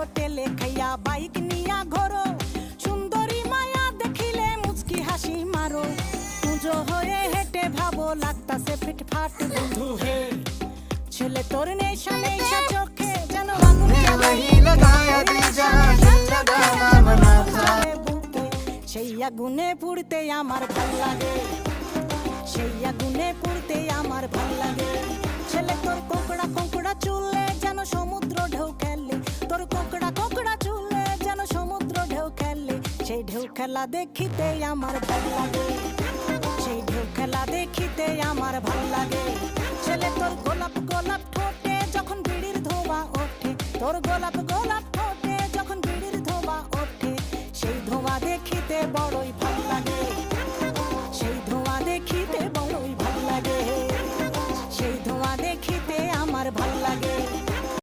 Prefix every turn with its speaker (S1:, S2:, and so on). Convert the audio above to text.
S1: হোটেলে খাইয়া বাইক নিয়া ঘোরো, সুন্দরী মায়া দেখিলে মুচকি হাসি মারো, পুজো হয়ে হেঁটে ভাবো লাগতাছে ফিটফাট বন্ধু হে, ছেলে তোর নেশা নেশা চোখে যেন আগুন সেই আগুনে পুড়তে আমার ভাল লাগে, সেই আগুনে পুড়তে আমার ভাল লাগে। ছেলে তোর কোকড়া কোকড়া চুলে যেন সমুদ্র ঢেউ খেলে, তোর কোকড়া কোকড়া চুলে যেন সমুদ্র ঢেউ খেলে, সেই ঢেউ খেলা দেখিতে আমার ভাল লাগে, সেই ঢেউ খেলা দেখিতে আমার ভাল লাগে। ছেলে তোর গোলাপ গোলাপ ঠোঁটে যখন বিড়ির ধোঁয়া ওঠে, তোর গোলাপ গোলাপ ঠোঁটে যখন বিড়ির ধোঁয়া ওঠে, সেই ধোঁয়া দেখিতে বড়ই